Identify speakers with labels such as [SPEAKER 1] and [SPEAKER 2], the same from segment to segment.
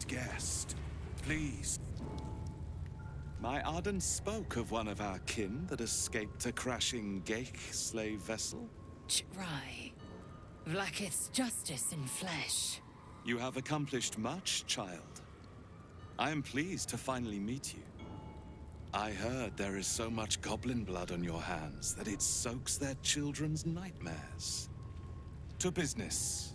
[SPEAKER 1] esteemed guest. Please. My Arden spoke of one of our kin that escaped a crashing Geik slave vessel.
[SPEAKER 2] Right. Vlaakith's justice in flesh.
[SPEAKER 1] You have accomplished much, child. I am pleased to finally meet you. I heard there is so much goblin blood on your hands that it soaks their children's nightmares. To business.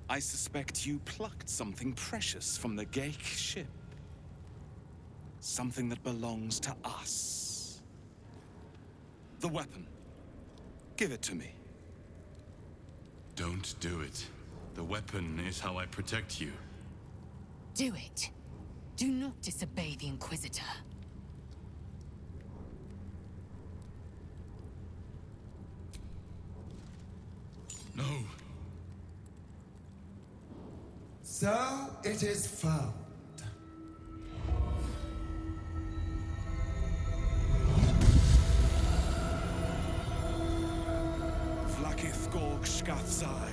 [SPEAKER 1] I suspect you plucked something precious from the Geik ship. Something that belongs to us. The weapon. Give it to me.
[SPEAKER 3] Don't do it. The weapon is how I protect you.
[SPEAKER 2] Do it. Do not disobey the Inquisitor.
[SPEAKER 3] No.
[SPEAKER 4] So it is found.
[SPEAKER 1] Vlaakith Gorg Skathzai.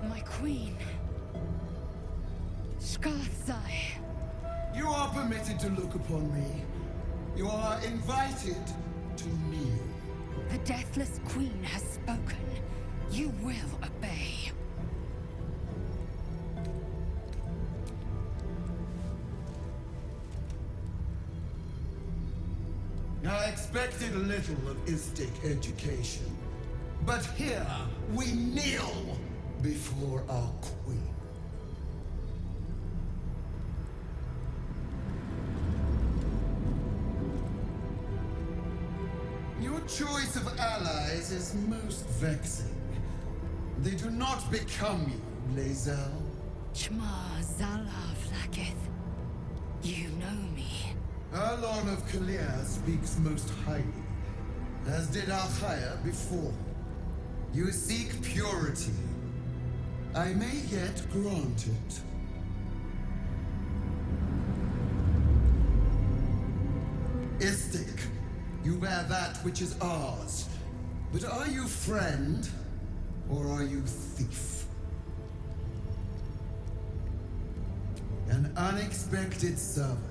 [SPEAKER 2] My queen. Skathzai.
[SPEAKER 4] You are permitted to look upon me. You are invited to kneel.
[SPEAKER 2] The Deathless Queen has spoken. You will obey.
[SPEAKER 4] I expected little of Istic education, but here we kneel before our queen. Your choice of allies is most vexing. They do not become you, Lae'zel.
[SPEAKER 2] Chma Zala Vlaakith. You know me.
[SPEAKER 4] Arlon of Kalir speaks most highly, as did Alchaya before. You seek purity. I may yet grant it. Istic, you bear that which is ours. But are you friend, or are you thief? An unexpected servant.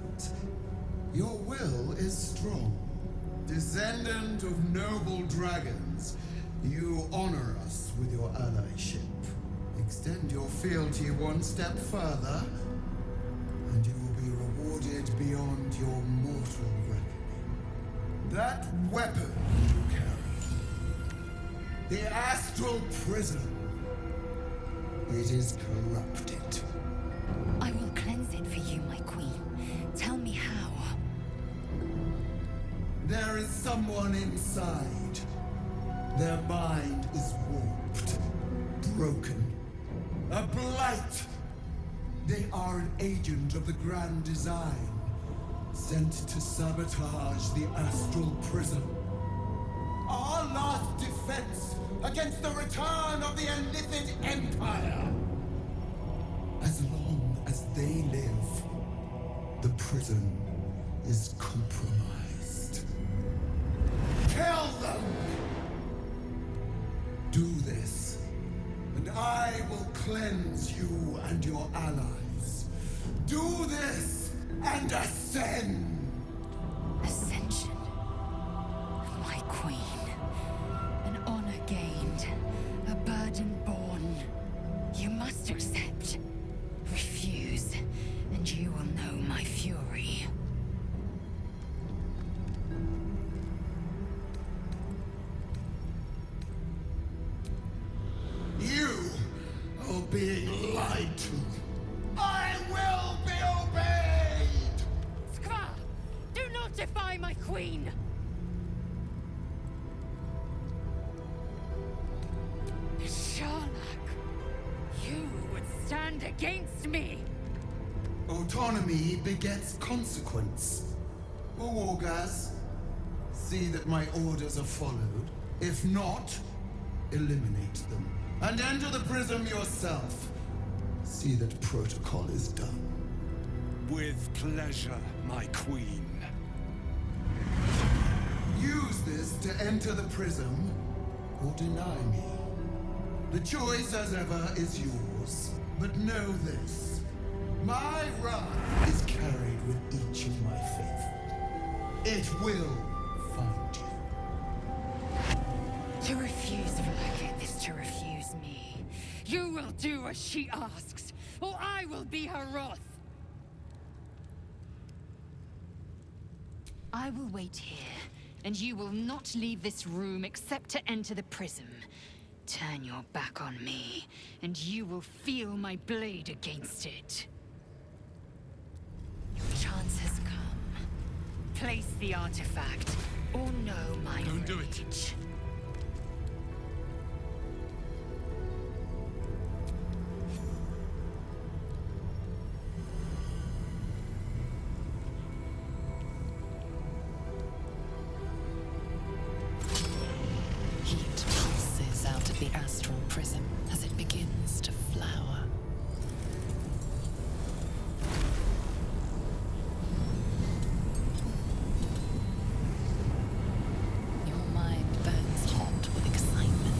[SPEAKER 4] Your will is strong. Descendant of noble dragons, you honor us with your allyship. Extend your fealty one step further, and you will be rewarded beyond your mortal reckoning. That weapon you carry, the astral prism, it is corrupted.
[SPEAKER 2] I will cleanse it for you, my queen. Tell me how.
[SPEAKER 4] There is someone inside. Their mind is warped, broken, a blight. They are an agent of the Grand Design, sent to sabotage the astral prism. Our last defense against the return of the Illithid Empire. As long as they live, the prism is compromised. Kill them! Do this, and I will cleanse you and your allies. Do this, and ascend!
[SPEAKER 2] Ascension. My queen. An honor gained. A burden borne. You must accept. Refuse, and you will know my fury.
[SPEAKER 4] You are being lied to. I will be obeyed!
[SPEAKER 2] Skva! Do not defy my queen! Sharlak, you would stand against me!
[SPEAKER 4] Autonomy begets consequence. Wargaz, see that my orders are followed. If not, eliminate them. And enter the prism yourself. See that protocol is done.
[SPEAKER 1] With pleasure, my queen.
[SPEAKER 4] Use this to enter the prism, or deny me. The choice, as ever, is yours. But know this. My wrath is carried with each of my faithful. It will find you.
[SPEAKER 2] To refuse Vlaakith is to refuse me. You will do as she asks, or I will be her wrath. I will wait here, and you will not leave this room except to enter the prism. Turn your back on me, and you will feel my blade against it. Your chance has come. Place the artifact, or know my
[SPEAKER 3] Don't do it.
[SPEAKER 2] rage.
[SPEAKER 5] Heat pulses out of the astral prism as it begins to flower. Your mind burns hot with excitement.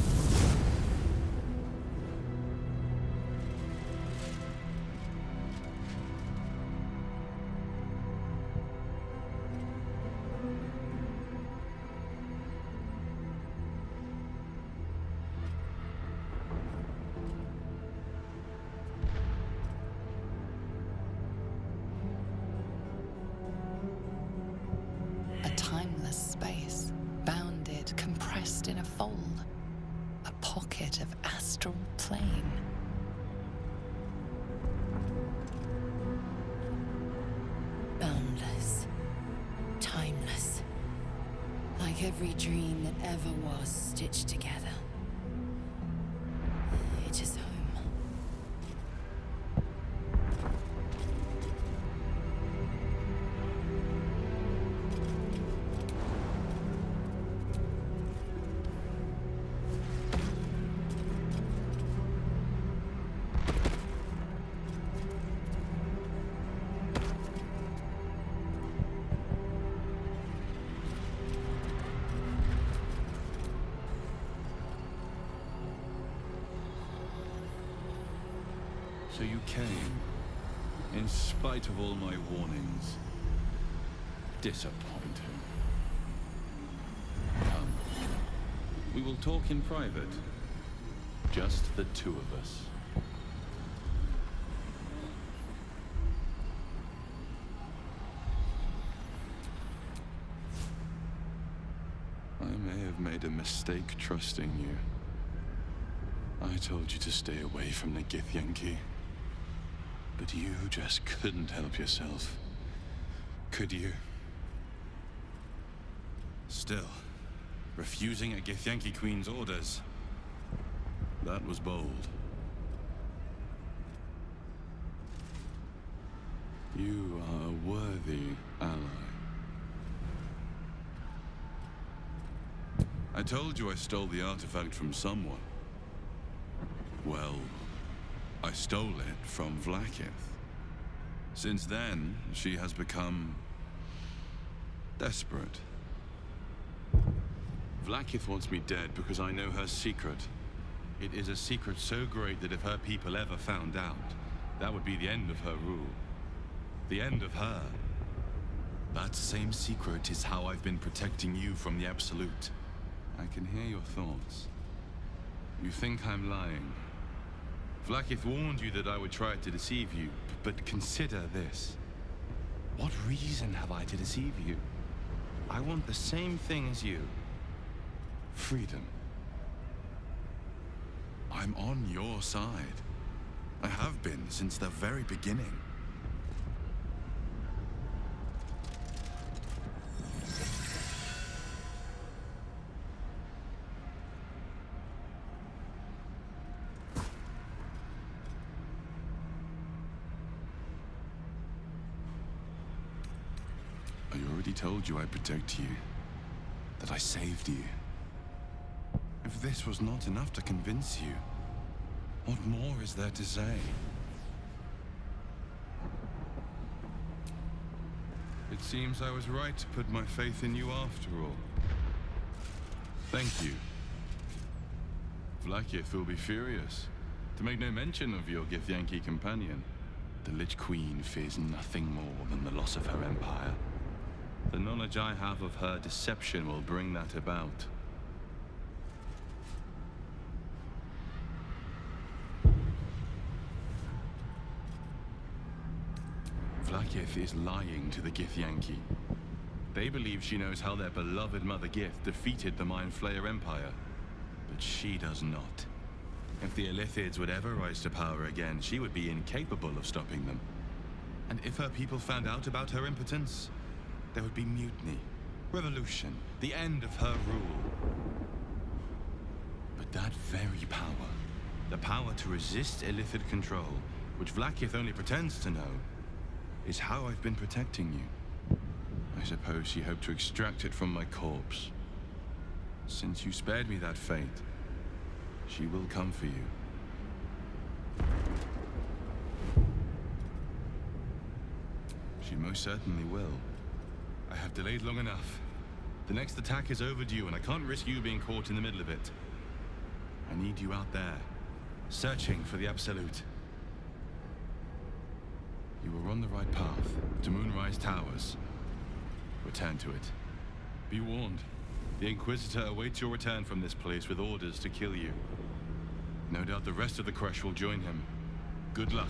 [SPEAKER 5] A timeless space, bounded, compressed in a fold. A pocket of astral plane.
[SPEAKER 2] Boundless. Timeless. Like every dream that ever was stitched together. It is home.
[SPEAKER 3] So you came, in spite of all my warnings. Disappointing. Come. We will talk in private. Just the two of us. I may have made a mistake trusting you. I told you to stay away from the Githyanki. But you just couldn't help yourself. Could you? Still, refusing a Githyanki queen's orders. That was bold. You are a worthy ally. I told you I stole the artifact from someone. Well, I stole it from Vlaakith. Since then, she has become desperate. Vlaakith wants me dead because I know her secret. It is a secret so great that if her people ever found out, that would be the end of her rule. The end of her. That same secret is how I've been protecting you from the Absolute. I can hear your thoughts. You think I'm lying. Vlaakith warned you that I would try to deceive you, but consider this. What reason have I to deceive you? I want the same thing as you. Freedom. I'm on your side. I have been since the very beginning. I already told you I protect you. That I saved you. If this was not enough to convince you, what more is there to say? It seems I was right to put my faith in you after all. Thank you. Vlaakith will be furious, to make no mention of your Githyanki companion. The Lich Queen fears nothing more than the loss of her empire. The knowledge I have of her deception will bring that about. Vlaakith is lying to the Githyanki. They believe she knows how their beloved Mother Gith defeated the Mind Flayer Empire, but she does not. If the Illithids would ever rise to power again, she would be incapable of stopping them. And if her people found out about her impotence, there would be mutiny, revolution, the end of her rule. But that very power, the power to resist Illithid control, which Vlaakith only pretends to know, is how I've been protecting you. I suppose she hoped to extract it from my corpse. Since you spared me that fate, she will come for you. She most certainly will. I have delayed long enough. The next attack is overdue, and I can't risk you being caught in the middle of it. I need you out there, searching for the Absolute. You were on the right path, to Moonrise Towers. Return to it. Be warned. The Inquisitor awaits your return from this place with orders to kill you. No doubt the rest of the Kresh will join him. Good luck.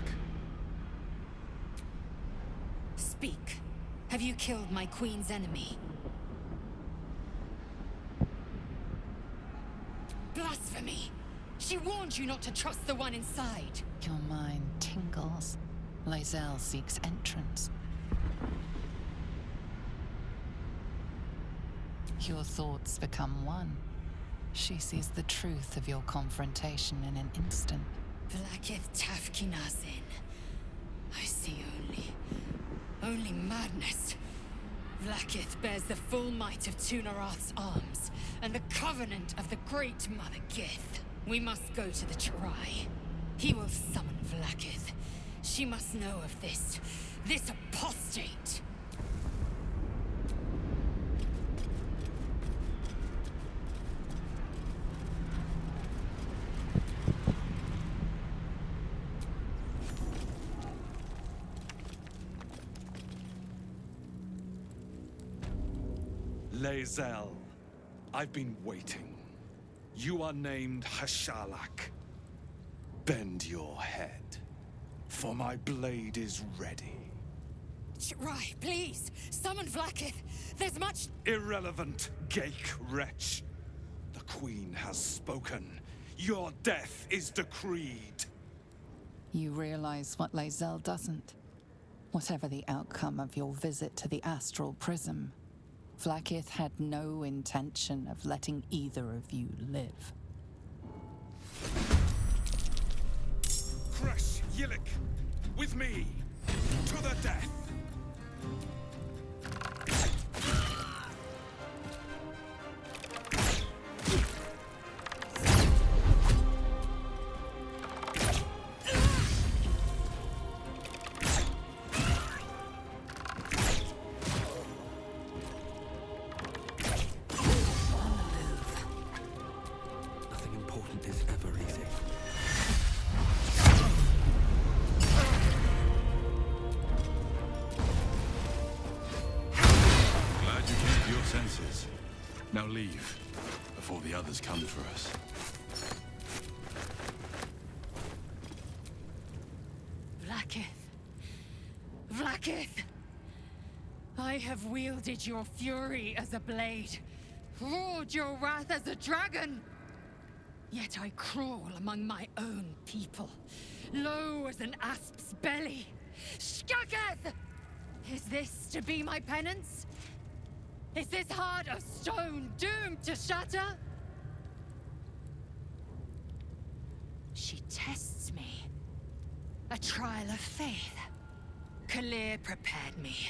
[SPEAKER 2] Speak. Have you killed my queen's enemy? Blasphemy! She warned you not to trust the one inside.
[SPEAKER 5] Your mind tingles. Lae'zel seeks entrance. Your thoughts become one. She sees the truth of your confrontation in an instant.
[SPEAKER 2] Vlaakith Tafkinazin. I see only madness. Vlaakith bears the full might of Tunarath's arms, and the covenant of the great Mother Gith. We must go to the Terai. He will summon Vlaakith. She must know of this apostate.
[SPEAKER 1] Lae'zel, I've been waiting. You are named Hashalak. Bend your head, for my blade is ready.
[SPEAKER 2] Terai, please, summon Vlaakith. There's much...
[SPEAKER 1] Irrelevant, Ghaik wretch. The Queen has spoken. Your death is decreed.
[SPEAKER 5] You realize what Lae'zel doesn't. Whatever the outcome of your visit to the Astral Prism, Vlaakith had no intention of letting either of you live.
[SPEAKER 1] Kresh Yillik, with me, to the death! Now leave, before the others come for us.
[SPEAKER 2] Vlaakith! I have wielded your fury as a blade, roared your wrath as a dragon! Yet I crawl among my own people, low as an asp's belly. Shkaketh! Is this to be my penance? Is this heart of stone doomed to shatter? She tests me. A trial of faith. Kalir prepared me.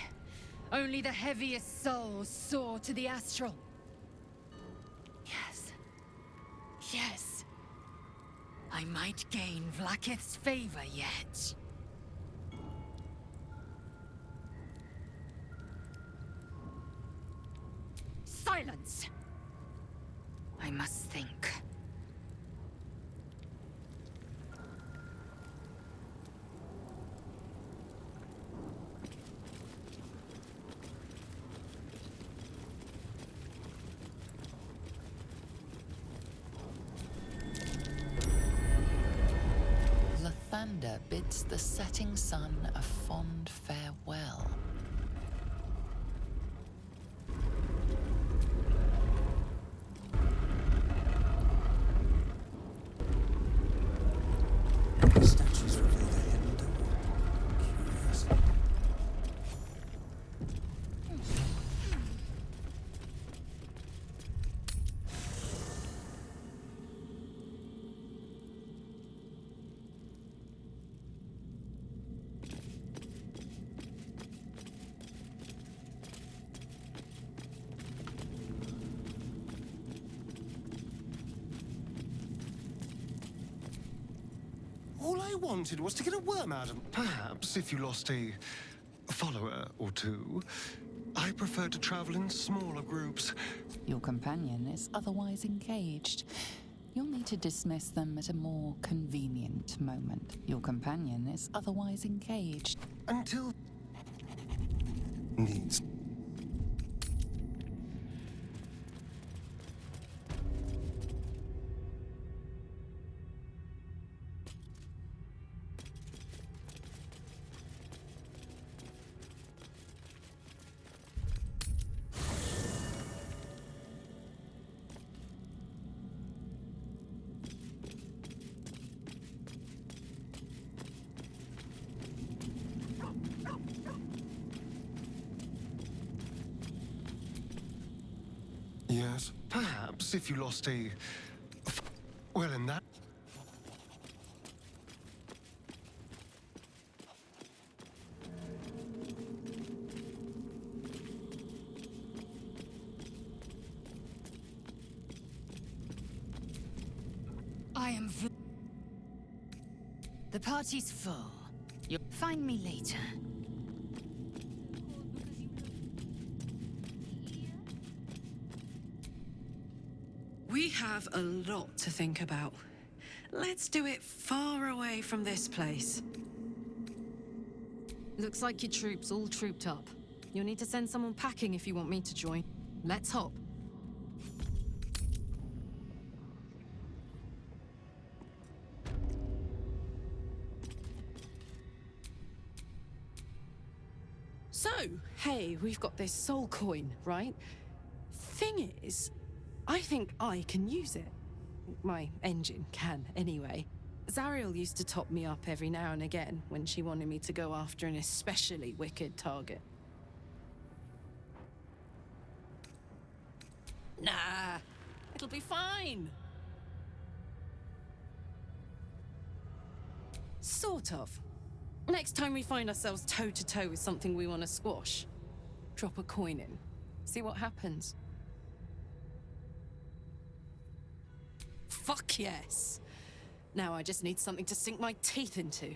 [SPEAKER 2] Only the heaviest souls soar to the astral. Yes. Yes. I might gain Vlaakith's favor yet. Silence! I must think.
[SPEAKER 5] spider bids the setting sun a fond farewell.
[SPEAKER 6] Statues reveal the hidden door. Curious.
[SPEAKER 7] All I wanted was to get a worm out of... Perhaps if you lost a follower or two, I prefer to travel in smaller groups.
[SPEAKER 5] Your companion is otherwise engaged. You'll need to dismiss them at a more convenient moment. Your companion is otherwise engaged.
[SPEAKER 7] Until... needs... Yes, perhaps if you lost a... well, in that...
[SPEAKER 2] I am the party's full. You'll find me later.
[SPEAKER 8] We have a lot to think about. Let's do it far away from this place.
[SPEAKER 9] Looks like your troops all trooped up. You'll need to send someone packing if you want me to join. Let's hop. So, hey, we've got this soul coin, right? Thing is, I think I can use it. My engine can, anyway. Zariel used to top me up every now and again when she wanted me to go after an especially wicked target. Nah, it'll be fine. Sort of. Next time we find ourselves toe-to-toe with something we want to squash, drop a coin in. See what happens. Fuck yes! Now I just need something to sink my teeth into.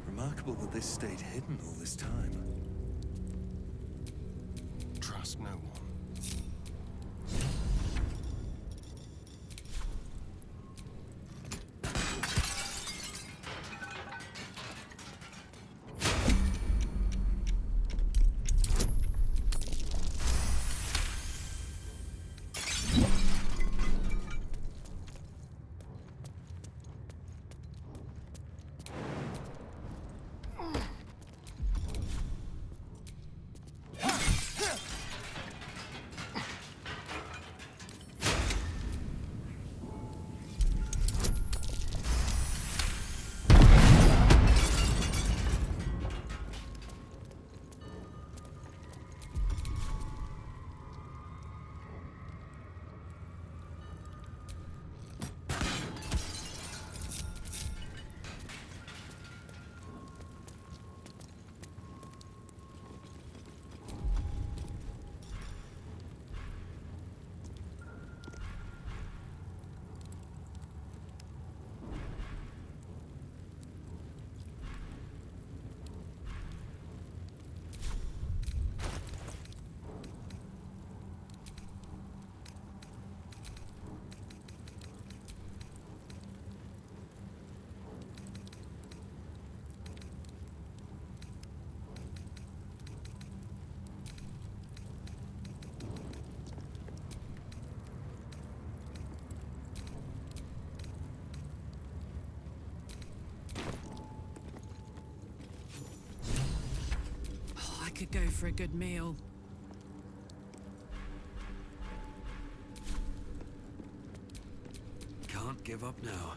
[SPEAKER 6] Remarkable that this stayed hidden all this time.
[SPEAKER 7] trust no one.
[SPEAKER 8] could go for a good meal.
[SPEAKER 6] Can't give up now.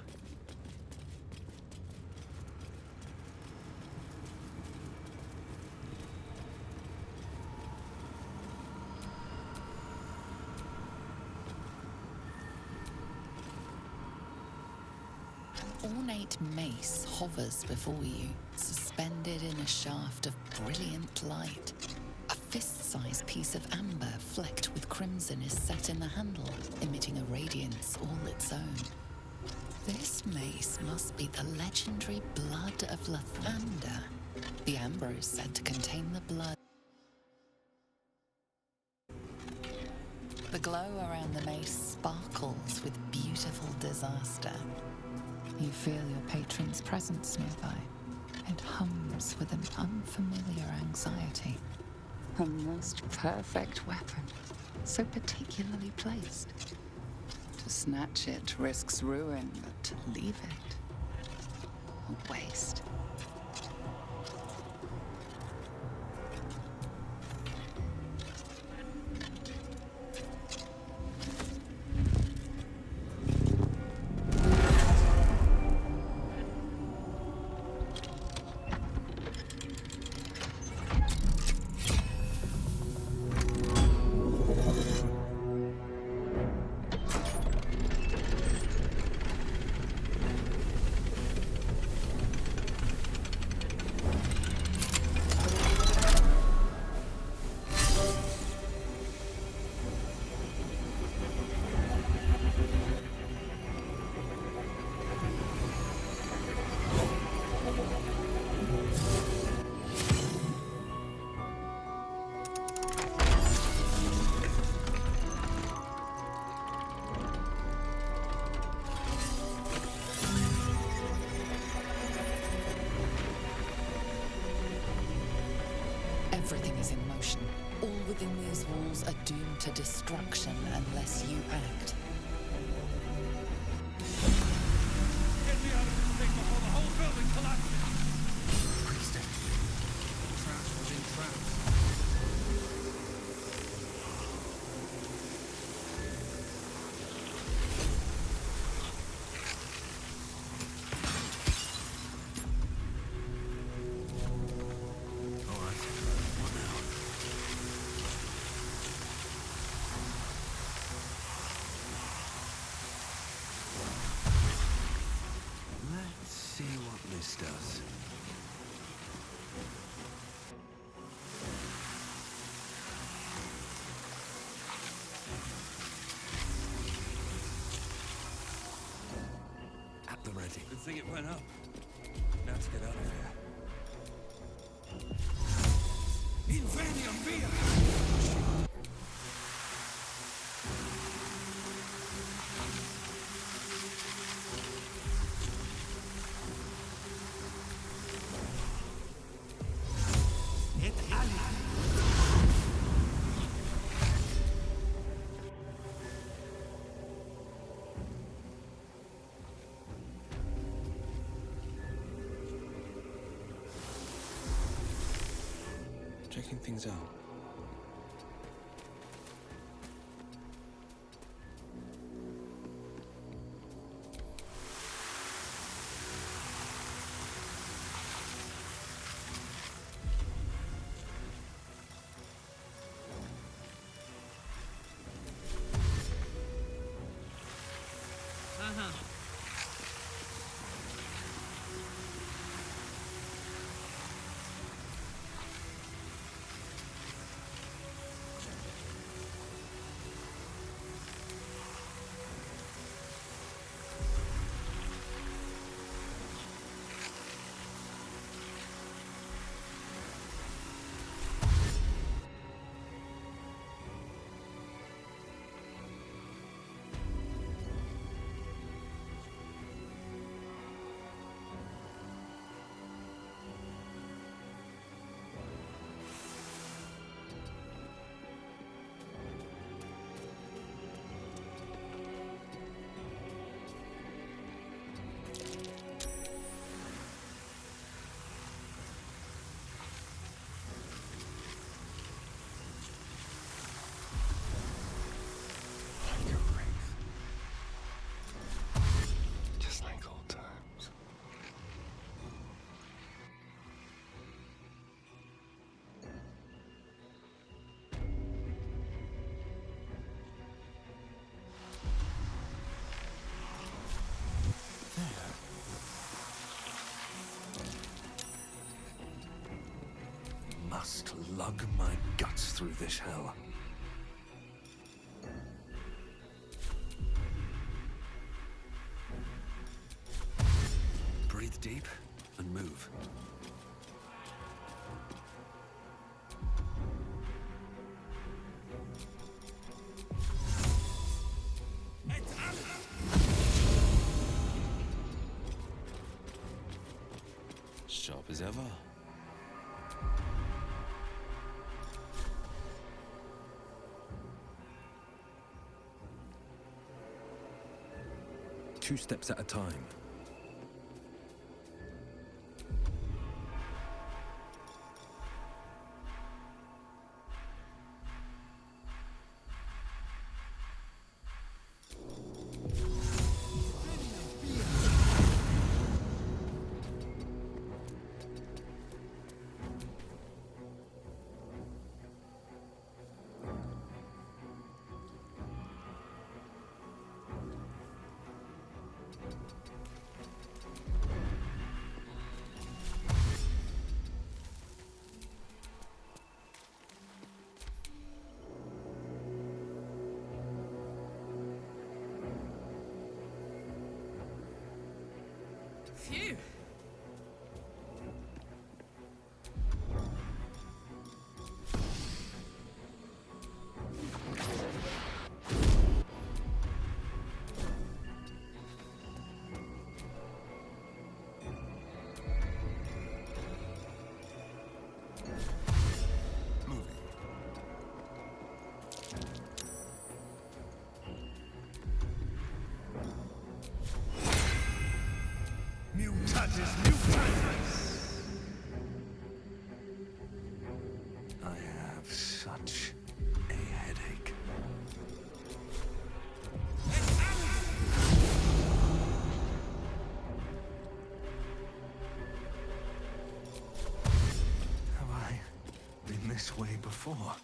[SPEAKER 5] An ornate mace hovers before you, suspended in a shaft of brilliant light. A fist-sized piece of amber flecked with crimson is set in the handle, emitting a radiance all its own. This mace must be the legendary blood of Lathander. The amber is said to contain the blood. The glow around the mace sparkles with beautiful disaster. You feel your patron's presence nearby. It hums with an unfamiliar anxiety. A most perfect weapon, so particularly placed. To snatch it risks ruin, but to leave it, a waste. Everything is in motion. All within these walls are doomed to destruction unless you act.
[SPEAKER 3] Get me out of this thing before the whole building collapses!
[SPEAKER 6] Priestess. Traps within traps. Does. At the ready.
[SPEAKER 3] Good thing it went up. Now to get out of here. Invenium via!
[SPEAKER 6] Checking things out. must lug my guts through this hell. Breathe deep and move.
[SPEAKER 1] Sharp as ever.
[SPEAKER 6] Two steps at a time.
[SPEAKER 9] Phew.
[SPEAKER 6] I have such a headache. Have I been this way before?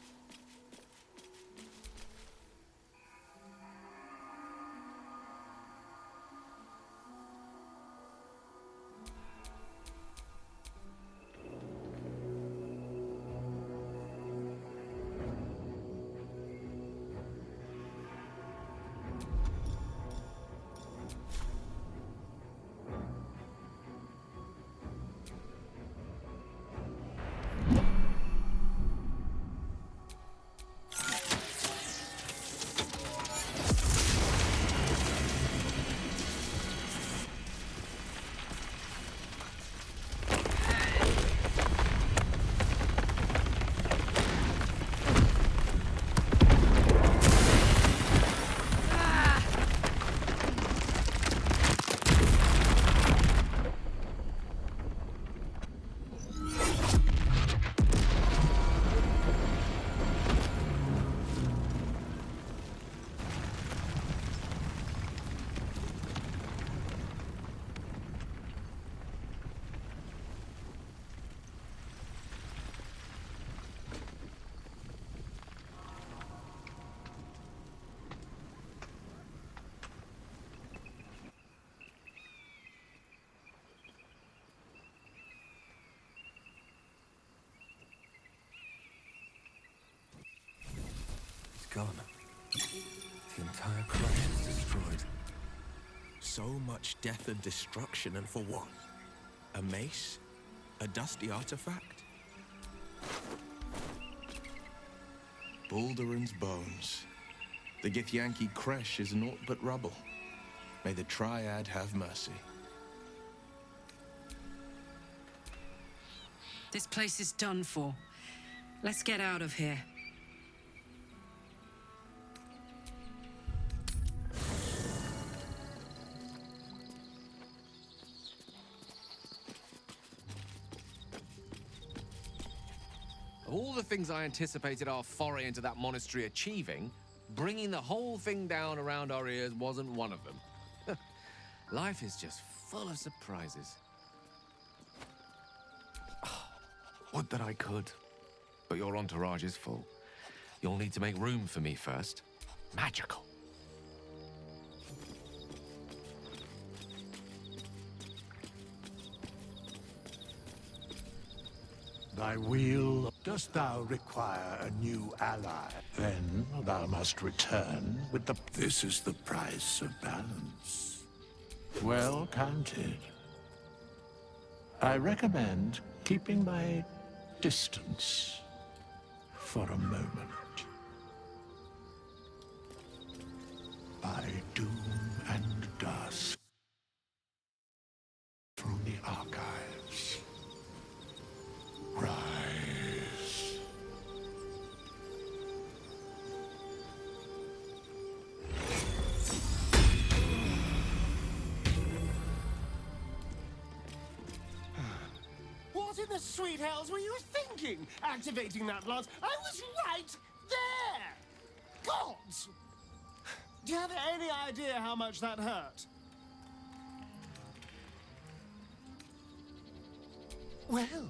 [SPEAKER 6] Gone. The entire crush is destroyed.
[SPEAKER 10] So much death and destruction, and for what? A mace? A dusty artifact?
[SPEAKER 11] Baldur's bones. The Githyanki Kresh is naught but rubble. May the Triad have mercy.
[SPEAKER 8] This place is done for. Let's get out of here.
[SPEAKER 12] Of all the things I anticipated our foray into that monastery achieving, bringing the whole thing down around our ears wasn't one of them. Life is just full of surprises.
[SPEAKER 3] Would that I could. But your entourage is full. You'll need to make room for me first. Magical.
[SPEAKER 13] Thy wheel, dost thou require a new ally? Then thou must return with the... This is the price of balance. Well counted. I recommend keeping my distance for a moment. By doom and dusk, from the archives, rise.
[SPEAKER 7] What in the sweet hells were you thinking, activating that lance? I was right there! Gods! Do you have any idea how much that hurt? Well,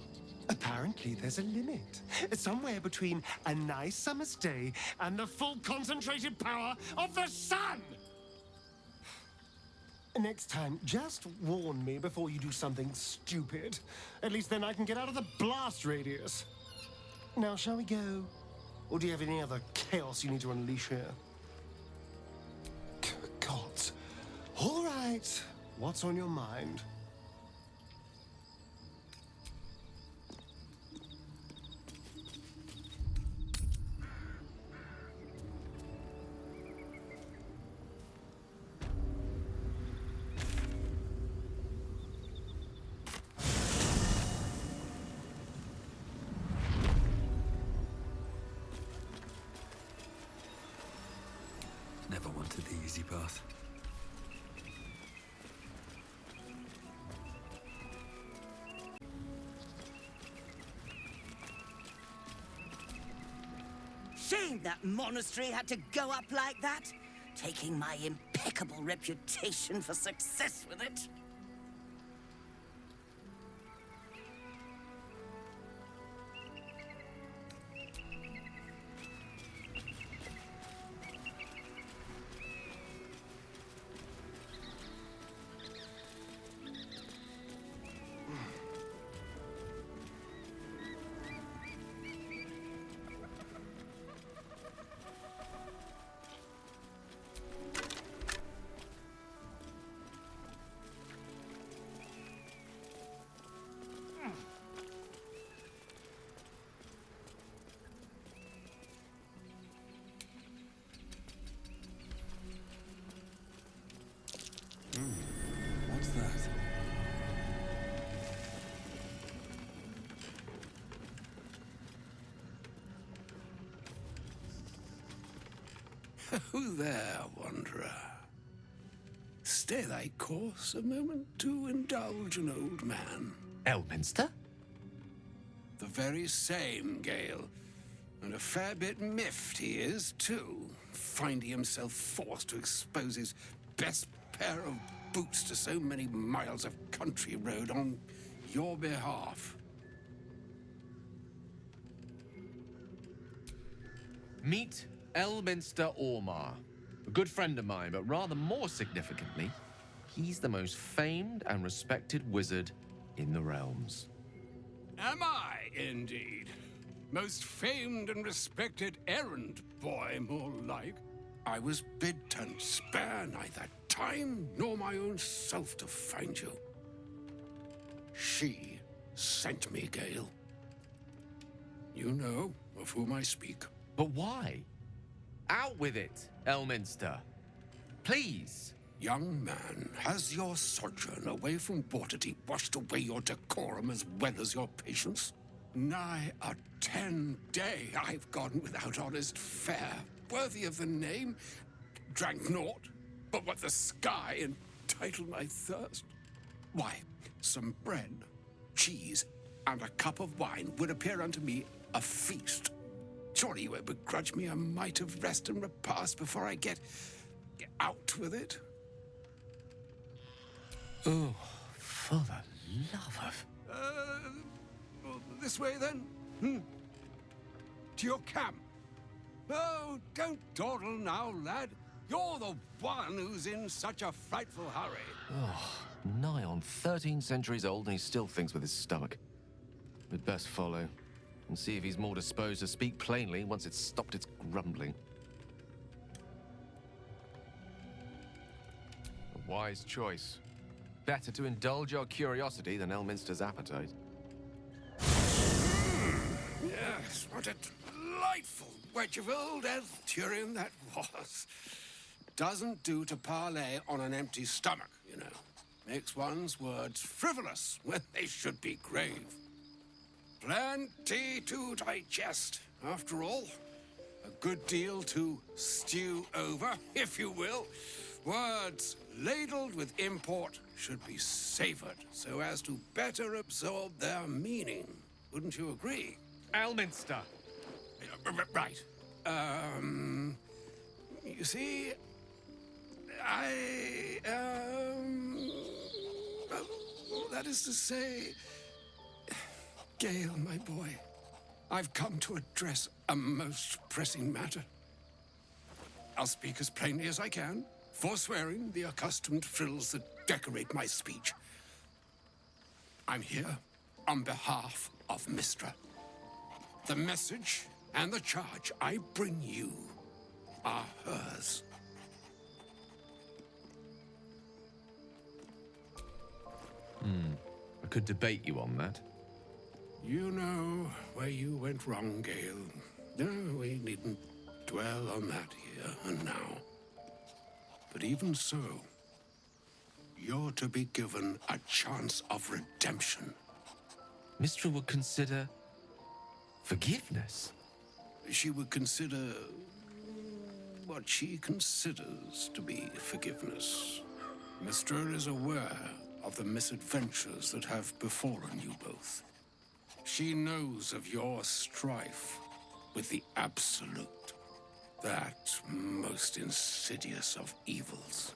[SPEAKER 7] apparently there's a limit. Somewhere between a nice summer's day and the full concentrated power of the sun! Next time, just warn me before you do something stupid. At least then I can get out of the blast radius. Now, shall we go? Or do you have any other chaos you need to unleash here? Gods. All right. What's on your mind?
[SPEAKER 6] Never wanted the easy path.
[SPEAKER 14] Shame that monastery had to go up like that, taking my impeccable reputation for success with it.
[SPEAKER 6] What's that?
[SPEAKER 13] Who there, wanderer? Stay thy course a moment to indulge an old man.
[SPEAKER 12] Elminster?
[SPEAKER 13] The very same, Gale. And a fair bit miffed he is, too, finding himself forced to expose his best pair of boots to so many miles of country road on your behalf.
[SPEAKER 12] Meet Elminster Ormar. A good friend of mine, but rather more significantly, he's the most famed and respected wizard in the realms.
[SPEAKER 13] Am I, indeed? Most famed and respected errand boy, more like. I was bid to spare neither time nor my own self to find you. She sent me, Gale. You know of whom I speak.
[SPEAKER 12] But why? Out with it, Elminster. Please.
[SPEAKER 13] Young man, has your sojourn away from Waterdeep washed away your decorum as well as your patience? Nigh a 10-day I've gone without honest fare, worthy of the name. Drank naught, but what the sky entitled my thirst. Why, some bread, cheese, and a cup of wine would appear unto me a feast. Surely you won't begrudge me a mite of rest and repast before I get out with it?
[SPEAKER 12] Oh, for the love of...
[SPEAKER 13] This way, then? To your camp. Oh, don't dawdle now, lad. You're the one who's in such a frightful hurry.
[SPEAKER 12] Oh, nigh on 13 centuries old and he still thinks with his stomach. We'd best follow and see if he's more disposed to speak plainly once it's stopped its grumbling. A wise choice. Better to indulge your curiosity than Elminster's appetite.
[SPEAKER 13] Yes, what a delightful wedge of old Arthurian that was. Doesn't do to parley on an empty stomach, you know. Makes one's words frivolous when they should be grave. Plenty to digest, after all. A good deal to stew over, if you will. Words ladled with import should be savored so as to better absorb their meaning. Wouldn't you agree?
[SPEAKER 12] Elminster!
[SPEAKER 13] Right. You see, that is to say, Gale, my boy, I've come to address a most pressing matter. I'll speak as plainly as I can, forswearing the accustomed frills that decorate my speech. I'm here on behalf of Mystra. The message and the charge I bring you are hers.
[SPEAKER 12] I could debate you on that.
[SPEAKER 13] You know where you went wrong, Gale. No, we needn't dwell on that here and now. But even so, you're to be given a chance of redemption.
[SPEAKER 12] Mystra would consider forgiveness.
[SPEAKER 13] She would consider what she considers to be forgiveness. Mystra is aware of the misadventures that have befallen you both. She knows of your strife with the Absolute, that most insidious of evils.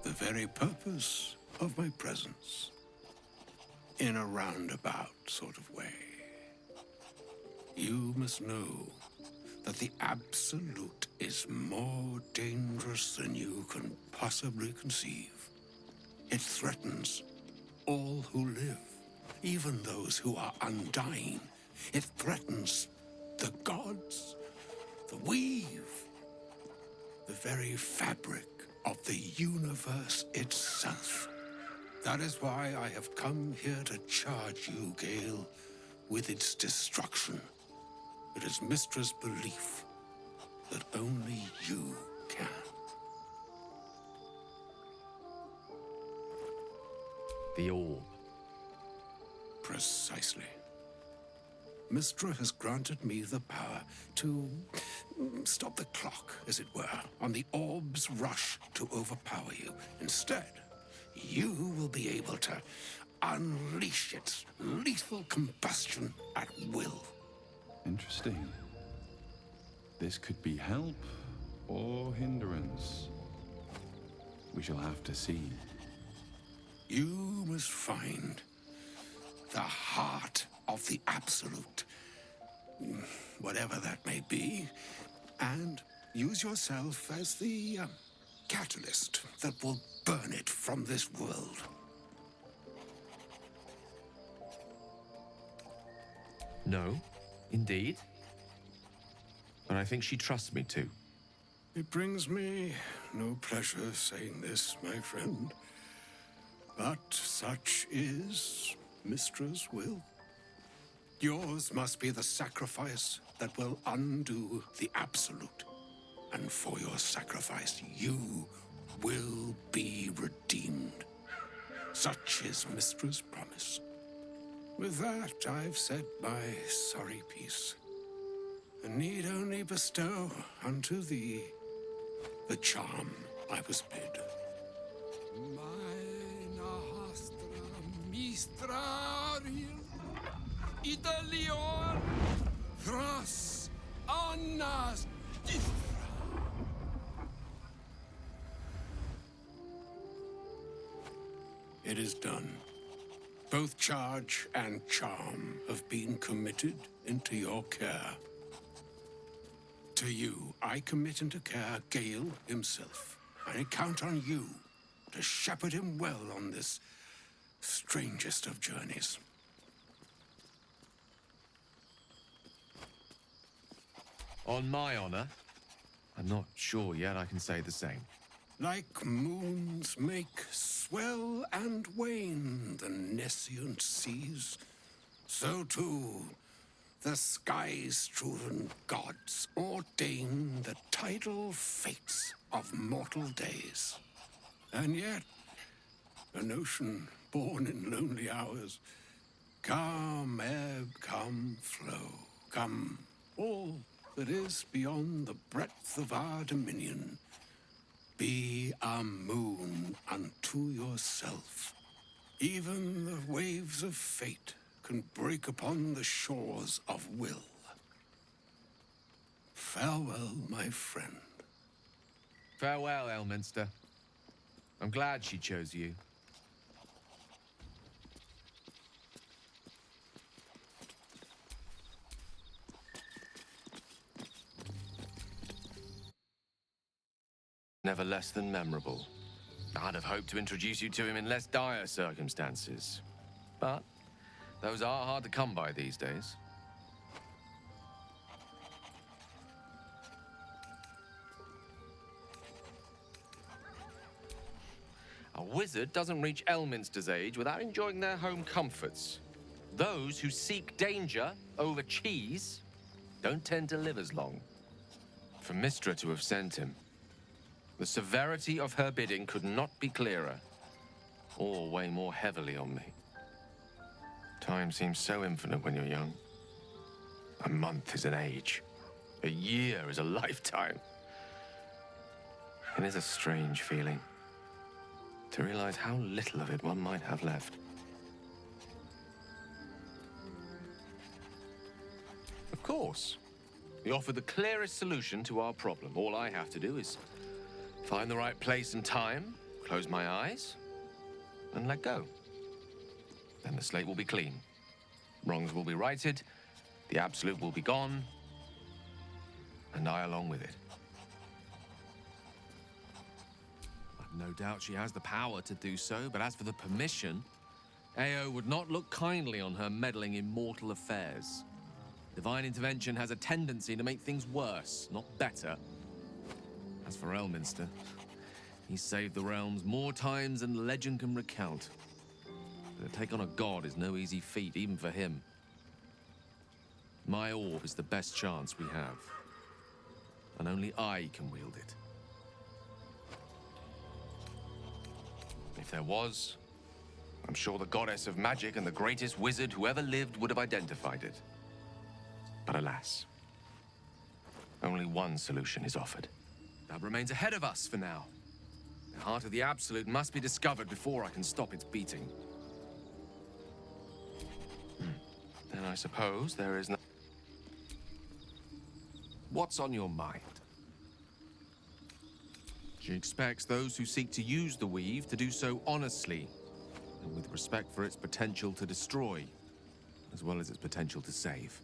[SPEAKER 13] The very purpose of my presence, in a roundabout sort of way. You must know that the Absolute is more dangerous than you can possibly conceive. It threatens all who live, even those who are undying. It threatens the gods, the weave, the very fabric of the universe itself. That is why I have come here to charge you, Gale, with its destruction. It is Mystra's belief that only you can.
[SPEAKER 12] The orb.
[SPEAKER 13] Precisely. Mystra has granted me the power to stop the clock, as it were, on the orb's rush to overpower you. Instead, you will be able to unleash its lethal combustion at will.
[SPEAKER 3] Interesting. This could be help or hindrance. We shall have to see.
[SPEAKER 13] You must find the heart of the Absolute, whatever that may be, and use yourself as the catalyst that will burn it from this world.
[SPEAKER 12] No, indeed. But I think she trusts me too.
[SPEAKER 13] It brings me no pleasure saying this, my friend, but such is Mystra's will. Yours must be the sacrifice that will undo the Absolute. And for your sacrifice, you will be redeemed. Such is Mystra's promise. With that, I've said my sorry piece, and need only bestow unto thee the charm I was bid. Idalion Thras Annas. It is done. Both charge and charm have been committed into your care. To you, I commit into care Gale himself. I count on you to shepherd him well on this strangest of journeys.
[SPEAKER 12] On my honor, I'm not sure yet I can say the same.
[SPEAKER 13] Like moons make swell and wane the nescient seas, so too the sky-strewn gods ordain the tidal fates of mortal days. And yet, an ocean born in lonely hours, come ebb, come flow, come all that is beyond the breadth of our dominion. Be a moon unto yourself. Even the waves of fate can break upon the shores of will. Farewell, my friend.
[SPEAKER 12] Farewell, Elminster. I'm glad she chose you. Never less than memorable. I'd have hoped to introduce you to him in less dire circumstances. But those are hard to come by these days. A wizard doesn't reach Elminster's age without enjoying their home comforts. Those who seek danger over cheese don't tend to live as long. For Mystra to have sent him, the severity of her bidding could not be clearer, or weigh more heavily on me. Time seems so infinite when you're young. A month is an age. A year is a lifetime. It is a strange feeling to realize how little of it one might have left. Of course, you offer the clearest solution to our problem. All I have to do is find the right place and time, close my eyes, and let go. Then the slate will be clean. Wrongs will be righted, the absolute will be gone, and I along with it. I've no doubt she has the power to do so, but as for the permission, Ao would not look kindly on her meddling in mortal affairs. Divine intervention has a tendency to make things worse, not better. As for Elminster, he's saved the realms more times than legend can recount. But to take on a god is no easy feat, even for him. My orb is the best chance we have, and only I can wield it. If there was, I'm sure the goddess of magic and the greatest wizard who ever lived would have identified it. But alas, only one solution is offered. That remains ahead of us for now. The heart of the Absolute must be discovered before I can stop its beating. Then I suppose there is no... What's on your mind? She expects those who seek to use the weave to do so honestly, and with respect for its potential to destroy, as well as its potential to save.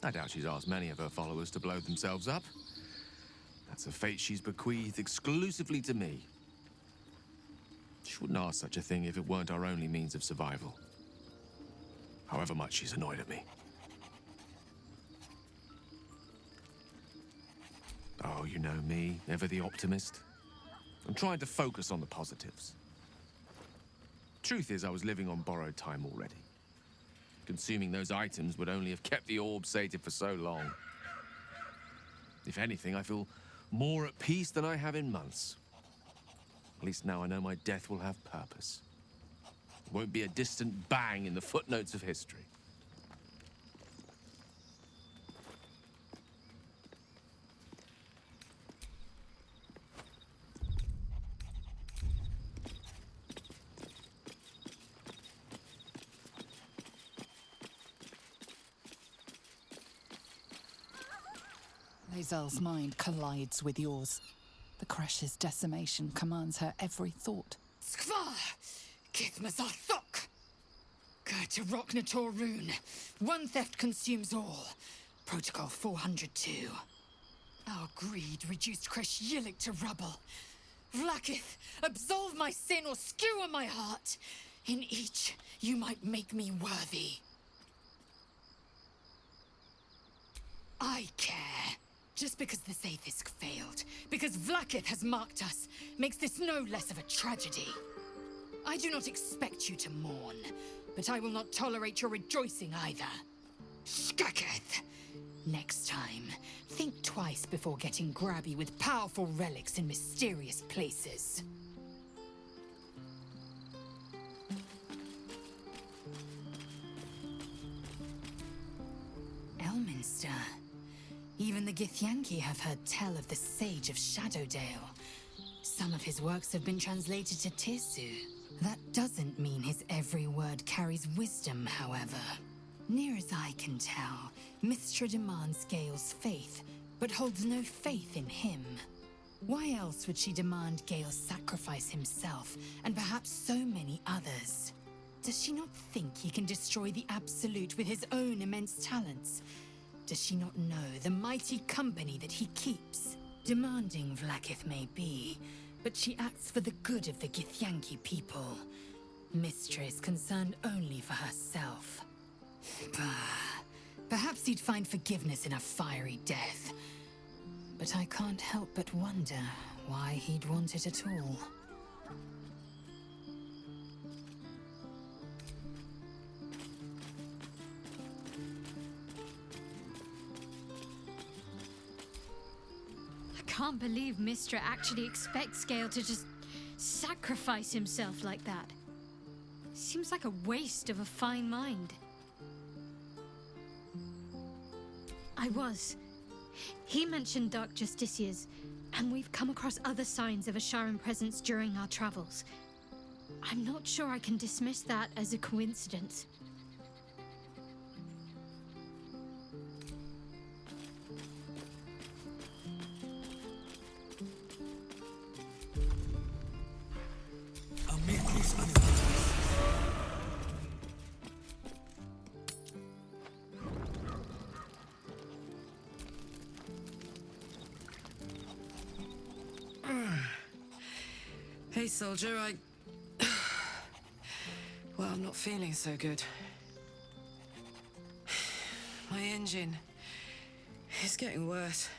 [SPEAKER 12] I doubt she's asked many of her followers to blow themselves up. That's a fate she's bequeathed exclusively to me. She wouldn't ask such a thing if it weren't our only means of survival. However much she's annoyed at me. Oh, you know me, ever the optimist. I'm trying to focus on the positives. Truth is, I was living on borrowed time already. Consuming those items would only have kept the orb sated for so long. If anything, I feel more at peace than I have in months. At least now I know my death will have purpose. It won't be a distant bang in the footnotes of history.
[SPEAKER 5] Lae'zel's mind collides with yours. The Crash's decimation commands her every thought.
[SPEAKER 2] Skvar! Kithmazathok! Gerta Roknator Rune. One theft consumes all. Protocol 402. Our greed reduced Kresh Yillik to rubble. Vlakith, absolve my sin or skewer my heart. In each, you might make me worthy. I care. Just because this Aethys failed, because Vlakith has marked us, makes this no less of a tragedy. I do not expect you to mourn, but I will not tolerate your rejoicing either. Skaketh! Next time, think twice before getting grabby with powerful relics in mysterious places. Elminster. Even the Githyanki have heard tell of the Sage of Shadowdale. Some of his works have been translated to Tirsu. That doesn't mean his every word carries wisdom, however. Near as I can tell, Mystra demands Gale's faith, but holds no faith in him. Why else would she demand Gale sacrifice himself, and perhaps so many others? Does she not think he can destroy the Absolute with his own immense talents? Does she not know the mighty company that he keeps? Demanding Vlakith may be, but she acts for the good of the Githyanki people. Mystra is concerned only for herself. Bah. Perhaps he'd find forgiveness in a fiery death. But I can't help but wonder why he'd want it at all.
[SPEAKER 15] I can't believe Mystra actually expects Gale to just sacrifice himself like that. Seems like a waste of a fine mind. He mentioned Dark Justiciars, and we've come across other signs of a Sharan presence during our travels. I'm not sure I can dismiss that as a coincidence.
[SPEAKER 8] Hey, soldier, Well, I'm not feeling so good. My engine is getting worse.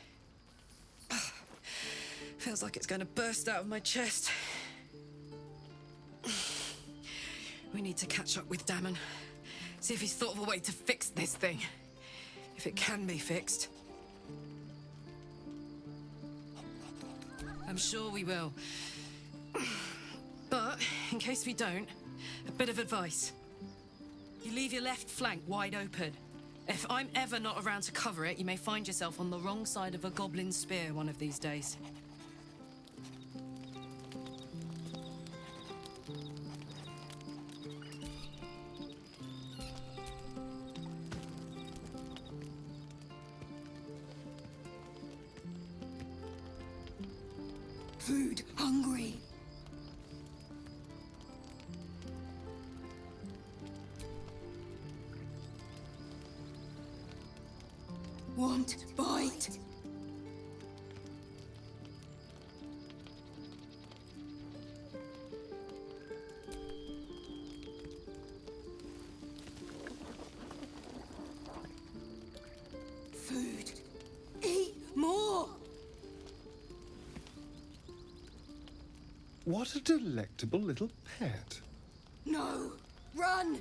[SPEAKER 8] Feels like it's going to burst out of my chest. We need to catch up with Damon. See if he's thought of a way to fix this thing. If it can be fixed. I'm sure we will. But, in case we don't, a bit of advice. You leave your left flank wide open. If I'm ever not around to cover it, you may find yourself on the wrong side of a goblin spear one of these days.
[SPEAKER 2] Food, hungry. Want bite? Food. Eat more!
[SPEAKER 16] What a delectable little pet.
[SPEAKER 2] No! Run!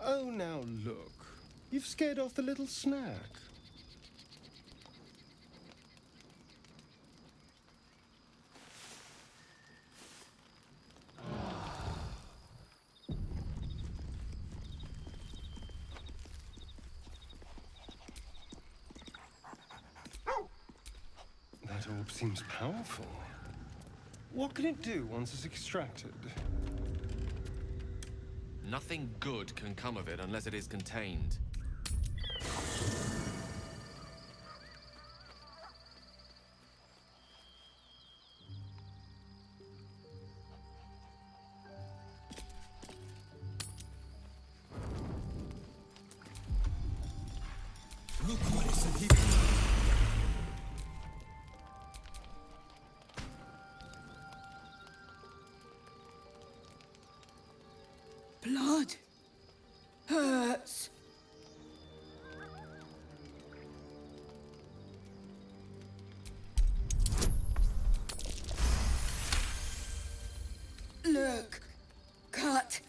[SPEAKER 16] Oh, now look. You've scared off the little snack. That orb seems powerful. What can it do once it's extracted?
[SPEAKER 12] Nothing good can come of it unless it is contained.
[SPEAKER 6] Look what is in here.
[SPEAKER 17] Blood hurts. Look, cut.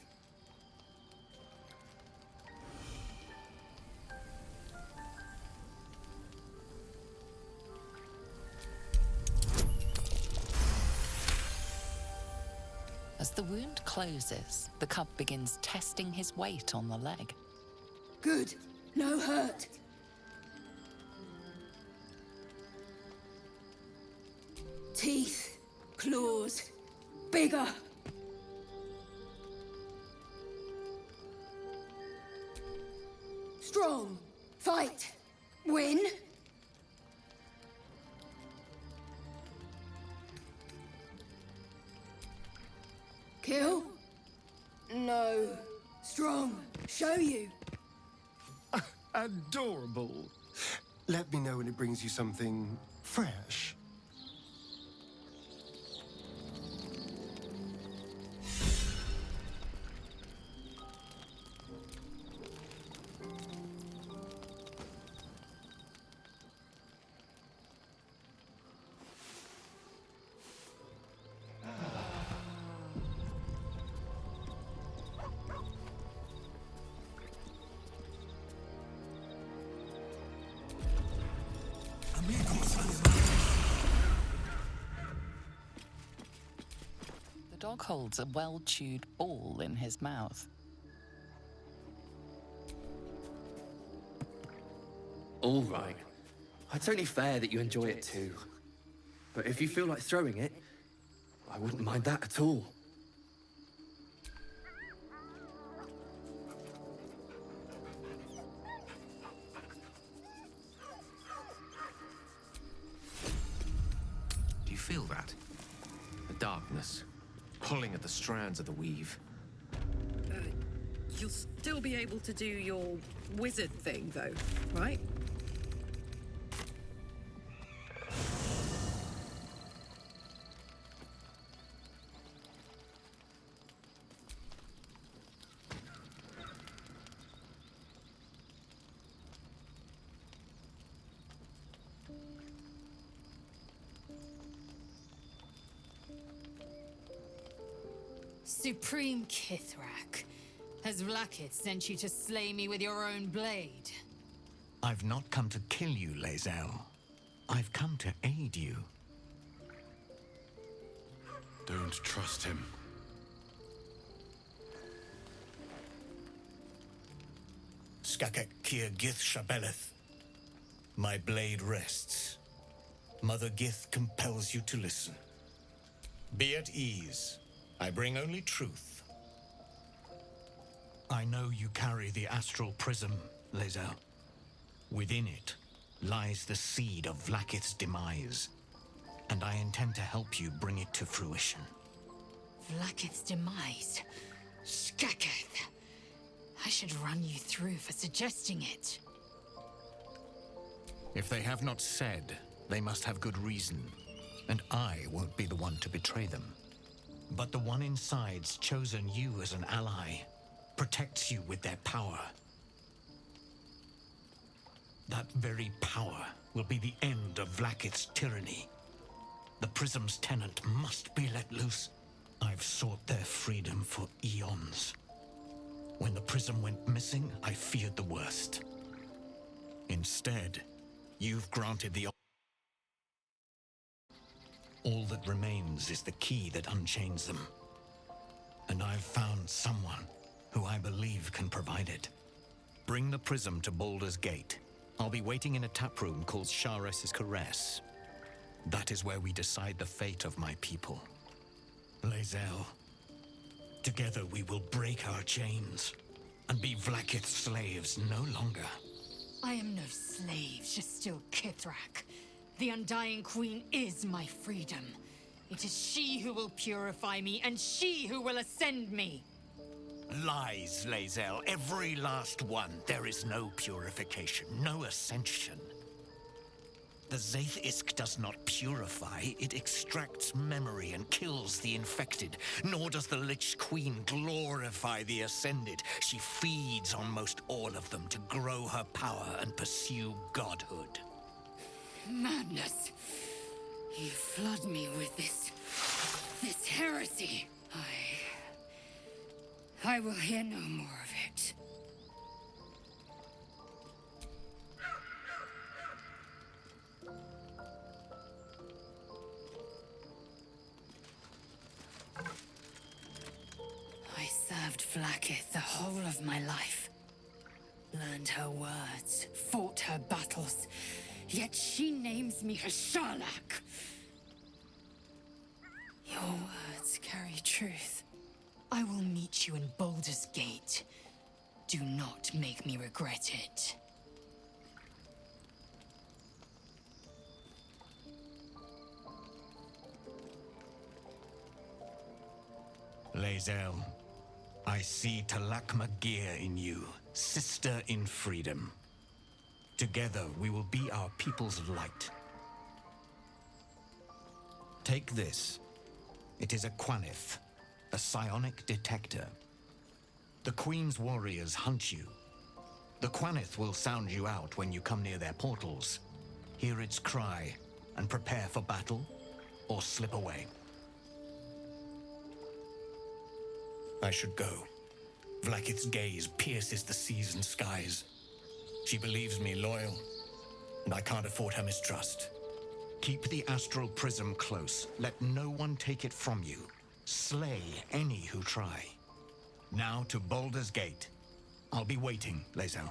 [SPEAKER 5] As the wound closes, the cub begins testing his weight on the leg.
[SPEAKER 17] Good. No hurt. Teeth, claws, bigger. Strong. Fight. Win. Kill? No. Strong. Show you.
[SPEAKER 16] Adorable. Let me know when it brings you something fresh.
[SPEAKER 5] The dog holds a well-chewed ball in his mouth.
[SPEAKER 18] All right. It's only fair that you enjoy it too. But if you feel like throwing it, I wouldn't mind that at all.
[SPEAKER 12] Do you feel that? The darkness, pulling at the strands of the weave.
[SPEAKER 8] You'll still be able to do your wizard thing, though, right?
[SPEAKER 2] Supreme Kithrak, has Vlakith sent you to slay me with your own blade?
[SPEAKER 19] I've not come to kill you, Lae'zel. I've come to aid you.
[SPEAKER 3] Don't trust him.
[SPEAKER 19] Skakek Kier Gith Shabeleth. My blade rests. Mother Gith compels you to listen. Be at ease. I bring only truth. I know you carry the astral prism, Lae'zel. Within it lies the seed of Vlakith's demise, and I intend to help you bring it to fruition.
[SPEAKER 2] Vlakith's demise? Skaketh! I should run you through for suggesting it.
[SPEAKER 19] If they have not said, they must have good reason, and I won't be the one to betray them. But the one inside's chosen you as an ally, protects you with their power. That very power will be the end of Vlakith's tyranny. The Prism's tenant must be let loose. I've sought their freedom for eons. When the Prism went missing, I feared the worst. Instead, you've granted the... All that remains is the key that unchains them. And I've found someone who I believe can provide it. Bring the Prism to Baldur's Gate. I'll be waiting in a taproom called Shares's Caress. That is where we decide the fate of my people. Lae'zel, together we will break our chains and be Vlakith's slaves no longer.
[SPEAKER 2] I am no slave, just still Kithrak. The Undying Queen is my freedom. It is she who will purify me, and she who will ascend me.
[SPEAKER 19] Lies, Lae'zel, every last one. There is no purification, no ascension. The Zaith-Isk does not purify, it extracts memory and kills the infected. Nor does the Lich Queen glorify the Ascended. She feeds on most all of them to grow her power and pursue godhood.
[SPEAKER 2] Madness! You flood me with this heresy. I will hear no more of it. I served Vlaakith the whole of my life. Learned her words, fought her battles, yet she names me her Sharlak. Your words carry truth. I will meet you in Baldur's Gate. Do not make me regret it.
[SPEAKER 19] Lae'zel, I see Talakma Gear in you, sister in freedom. Together, we will be our people's light. Take this. It is a Quanith, a psionic detector. The Queen's warriors hunt you. The Quanith will sound you out when you come near their portals. Hear its cry and prepare for battle, or slip away. I should go. Vlaakith's gaze pierces the seas and skies. She believes me loyal, and I can't afford her mistrust. Keep the astral prism close. Let no one take it from you. Slay any who try. Now to Baldur's Gate. I'll be waiting, Lae'zel.